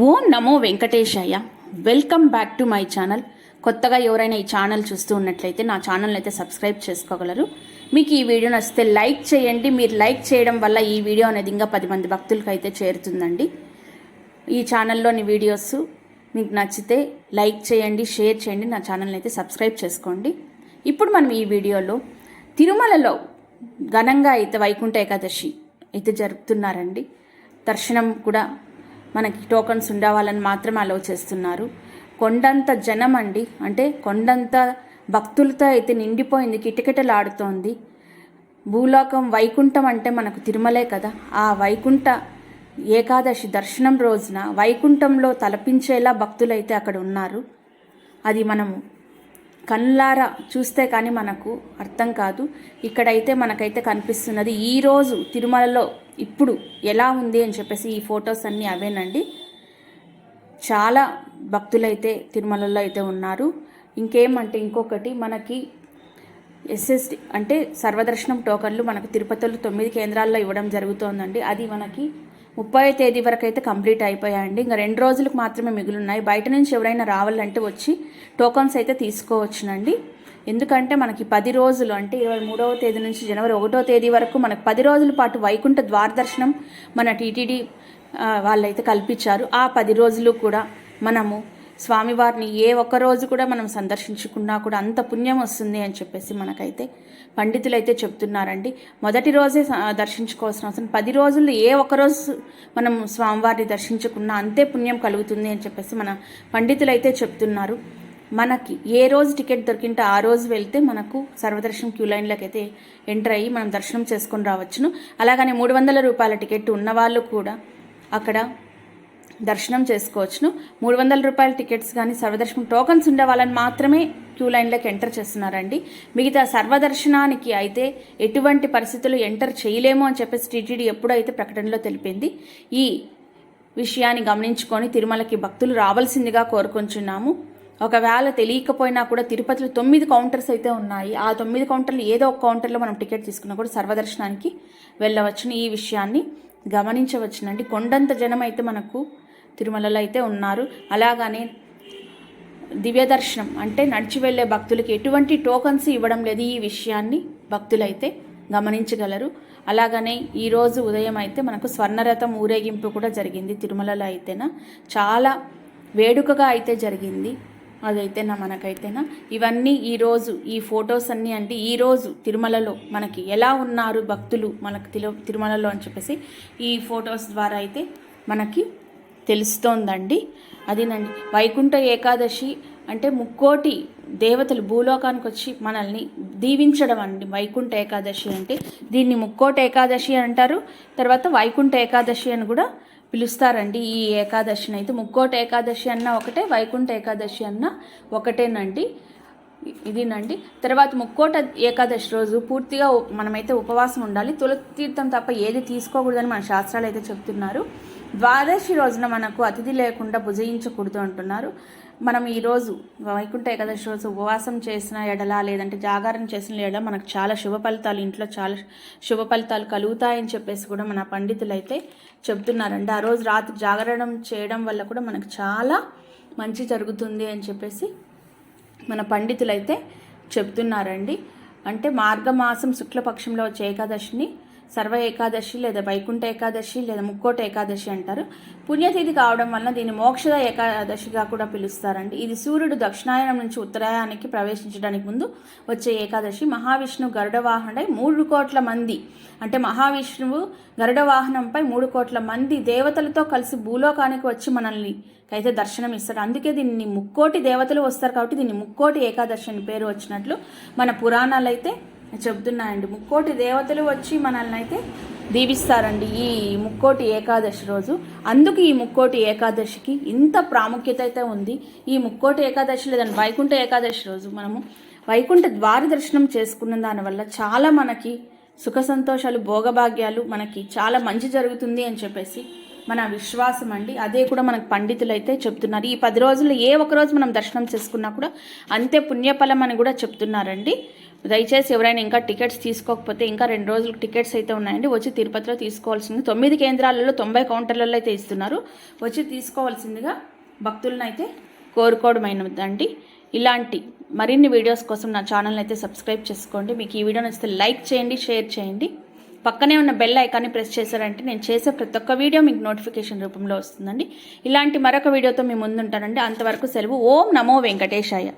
Om Namo Venkatesaya. Welcome back to my channel. కొత్తగా ఎవరైనా ఈ ఛానల్ చూస్తూ ఉన్నట్లయితే నా ఛానల్ అయితే సబ్స్క్రైబ్ చేసుకోగలరు. మీకు ఈ వీడియో నచ్చితే లైక్ చేయండి. మీరు లైక్ చేయడం వల్ల ఈ వీడియో అనేది ఇంకా 10 మంది భక్తులకు అయితే చేరుతుందండి. ఈ ఛానల్లోని వీడియోస్ మీకు నచ్చితే లైక్ చేయండి, షేర్ చేయండి, నా ఛానల్ని అయితే సబ్స్క్రైబ్ చేసుకోండి. ఇప్పుడు మనం ఈ వీడియోలో తిరుమలలో ఘనంగా అయితే వైకుంఠ ఏకాదశి అయితే జరుపుతున్నారండి. దర్శనం కూడా మనకి టోకన్స్ ఉండవాలని మాత్రమే అలౌ చేస్తున్నారు. కొండంత జనం అండి, అంటే కొండంత భక్తులతో అయితే నిండిపోయింది, కిటకిటలాడుతోంది. భూలోకం వైకుంఠం అంటే మనకు తిరుమలే కదా. ఆ వైకుంఠ ఏకాదశి దర్శనం రోజున వైకుంఠంలో తలపించేలా భక్తులైతే అక్కడ ఉన్నారు. అది మనము కళ్ళారా చూస్తే కానీ మనకు అర్థం కాదు. ఇక్కడైతే మనకైతే కనిపిస్తున్నది ఈరోజు తిరుమలలో ఇప్పుడు ఎలా ఉంది అని చెప్పేసి ఈ ఫొటోస్ అన్నీ అవేనండి. చాలా భక్తులైతే తిరుమలలో అయితే ఉన్నారు. ఇంకేమంటే ఇంకొకటి మనకి ఎస్ఎస్డి అంటే సర్వదర్శనం టోకన్లు మనకు తిరుపతిలో 9 కేంద్రాల్లో ఇవ్వడం జరుగుతోందండి. అది మనకి 30వ తేదీ వరకు అయితే కంప్లీట్ అయిపోయాయండి. ఇంకా 2 రోజులకు మాత్రమే మిగులున్నాయి. బయట నుంచి ఎవరైనా రావాలంటే వచ్చి టోకన్స్ అయితే తీసుకోవచ్చునండి. ఎందుకంటే మనకి 10 రోజులు అంటే 23వ తేదీ నుంచి జనవరి 1వ తేదీ వరకు మనకు 10 రోజుల పాటు వైకుంఠ ద్వార దర్శనం మన టీటీడీ వాళ్ళైతే కల్పించారు. ఆ 10 రోజులు కూడా మనము స్వామివారిని ఏ ఒక్క రోజు కూడా మనం సందర్శించుకున్నా కూడా అంత పుణ్యం వస్తుంది అని చెప్పేసి మనకైతే పండితులు అయితే చెప్తున్నారండి. మొదటి రోజే దర్శించుకోవాల్సిన అవసరం, 10 రోజులు ఏ ఒక్కరోజు మనం స్వామివారిని దర్శించుకున్నా అంతే పుణ్యం కలుగుతుంది అని చెప్పేసి మన పండితులు అయితే చెప్తున్నారు. మనకి ఏ రోజు టికెట్ దొరికింటే ఆ రోజు వెళ్తే మనకు సర్వదర్శనం క్యూ లైన్లోకి అయితే ఎంటర్ అయ్యి మనం దర్శనం చేసుకొని రావచ్చును. అలాగనే 300 రూపాయల టికెట్ ఉన్నవాళ్ళు కూడా అక్కడ దర్శనం చేసుకోవచ్చును. 300 రూపాయల టికెట్స్ కానీ సర్వదర్శనం టోకన్స్ ఉండే వాళ్ళని మాత్రమే క్యూ లైన్లోకి ఎంటర్ చేస్తున్నారండి. మిగతా సర్వదర్శనానికి అయితే ఎటువంటి పరిస్థితులు ఎంటర్ చేయలేము అని చెప్పేసి టీటీడీ ఎప్పుడైతే ప్రకటనలో తెలిపింది. ఈ విషయాన్ని గమనించుకొని తిరుమలకి భక్తులు రావాల్సిందిగా కోరుకుంటున్నాము. ఒకవేళ తెలియకపోయినా కూడా తిరుపతిలో 9 కౌంటర్స్ అయితే ఉన్నాయి. ఆ 9 కౌంటర్లు ఏదో ఒక కౌంటర్లో మనం టికెట్ తీసుకున్నా కూడా సర్వదర్శనానికి వెళ్ళవచ్చును. ఈ విషయాన్ని గమనించవచ్చునండి. కొండంత జనం అయితే మనకు తిరుమలలో అయితే ఉన్నారు. అలాగనే దివ్య దర్శనం అంటే నడిచి వెళ్ళే భక్తులకి ఎటువంటి టోకన్స్ ఇవ్వడం లేదు. ఈ విషయాన్ని భక్తులైతే గమనించగలరు. అలాగనే ఈరోజు ఉదయం అయితే మనకు స్వర్ణరథం ఊరేగింపు కూడా జరిగింది తిరుమలలో అయితేనా. చాలా వేడుకగా అయితే జరిగింది. అదైతేనా మనకైతేనా ఇవన్నీ ఈరోజు ఈ ఫొటోస్ అన్నీ అంటే ఈరోజు తిరుమలలో మనకి ఎలా ఉన్నారు భక్తులు మనకు తిరుమలలో అని చెప్పేసి ఈ ఫొటోస్ ద్వారా అయితే మనకి తెలుస్తోందండి. అదేనండి వైకుంఠ ఏకాదశి అంటే 3,000,000 దేవతలు భూలోకానికి వచ్చి మనల్ని దీవించడం అండి వైకుంఠ ఏకాదశి అంటే. దీన్ని 3,000,000 ఏకాదశి అంటారు. తర్వాత వైకుంఠ ఏకాదశి అని కూడా పిలుస్తారండి. ఈ ఏకాదశిని అయితే 3,000,000 ఏకాదశి అన్న ఒకటే, వైకుంఠ ఏకాదశి అన్న ఒకటేనండి. ఇదినండి. తర్వాత 3,000,000 ఏకాదశి రోజు పూర్తిగా మనమైతే ఉపవాసం ఉండాలి. తులసి తీర్థం తప్ప ఏది తీసుకోకూడదని మన శాస్త్రాలు అయితే చెప్తున్నారు. ద్వాదశి రోజున మనకు అతిథి లేకుండా భుజించకూడదు అంటున్నారు. మనం ఈరోజు వైకుంఠ ఏకాదశి రోజు ఉపవాసం చేసిన ఎడల లేదంటే జాగారం చేసిన ఎడల మనకు చాలా శుభ ఫలితాలు, ఇంట్లో చాలా శుభ ఫలితాలు కలుగుతాయని చెప్పేసి కూడా మన పండితులు అయితే చెప్తున్నారండి. ఆ రోజు రాత్రి జాగరణం చేయడం వల్ల కూడా మనకు చాలా మంచి జరుగుతుంది అని చెప్పేసి మన పండితులు అయితే చెప్తున్నారండి. అంటే మార్గమాసం శుక్లపక్షంలో వచ్చే ఏకాదశిని సర్వ ఏకాదశి లేదా వైకుంఠ ఏకాదశి లేదా 3,000,000 ఏకాదశి అంటారు. పుణ్యతిథి కావడం వల్ల దీన్ని మోక్షద ఏకాదశిగా కూడా పిలుస్తారండి. ఇది సూర్యుడు దక్షిణాయనం నుంచి ఉత్తరాయణానికి ప్రవేశించడానికి ముందు వచ్చే ఏకాదశి. మహావిష్ణువు గరుడ వాహనై 3 కోట్ల మంది అంటే మహావిష్ణువు గరుడ వాహనంపై 3 కోట్ల మంది దేవతలతో కలిసి భూలోకానికి వచ్చి మనల్ని అయితే దర్శనం ఇస్తాడు. అందుకే దీన్ని 3,000,000 దేవతలు వస్తారు కాబట్టి దీన్ని 3,000,000 ఏకాదశి అని పేరు వచ్చినట్లు మన పురాణాలు అయితే చెబుతున్నాయండి. 3,000,000 దేవతలు వచ్చి మనల్ని అయితే దీవిస్తారండి ఈ 3,000,000 ఏకాదశి రోజు. అందుకు ఈ 3,000,000 ఏకాదశికి ఇంత ప్రాముఖ్యత అయితే ఉంది. ఈ 3,000,000 ఏకాదశి లేదంటే వైకుంఠ ఏకాదశి రోజు మనము వైకుంఠ ద్వార దర్శనం చేసుకున్న దానివల్ల చాలా మనకి సుఖ సంతోషాలు, భోగభాగ్యాలు, మనకి చాలా మంచి జరుగుతుంది అని చెప్పేసి మన విశ్వాసం అండి. అదే కూడా మనకు పండితులు అయితే చెప్తున్నారు. ఈ 10 రోజుల్లో ఏ ఒక్క రోజు మనం దర్శనం చేసుకున్నా కూడా అంతే పుణ్యఫలం అని కూడా చెప్తున్నారండి. దయచేసి ఎవరైనా ఇంకా టికెట్స్ తీసుకోకపోతే ఇంకా 2 రోజులు టికెట్స్ అయితే ఉన్నాయండి. వచ్చి తిరుపతిలో తీసుకోవాల్సింది 9 కేంద్రాలలో 90 కౌంటర్లలో అయితే ఇస్తున్నారు. వచ్చి తీసుకోవాల్సిందిగా భక్తులను అయితే కోరుకోవడమైనదండి. ఇలాంటి మరిన్ని వీడియోస్ కోసం నా ఛానల్ అయితే సబ్స్క్రైబ్ చేసుకోండి. మీకు ఈ వీడియో నచ్చితే లైక్ చేయండి, షేర్ చేయండి. పక్కనే ఉన్న బెల్ ఐకాన్ని ప్రెస్ చేశారంటే నేను చేసే ప్రతి ఒక్క వీడియో మీకు నోటిఫికేషన్ రూపంలో వస్తుందండి. ఇలాంటి మరొక వీడియోతో మీ ముందుంటానండి. అంతవరకు సెలవు. ఓం నమో వెంకటేశాయ.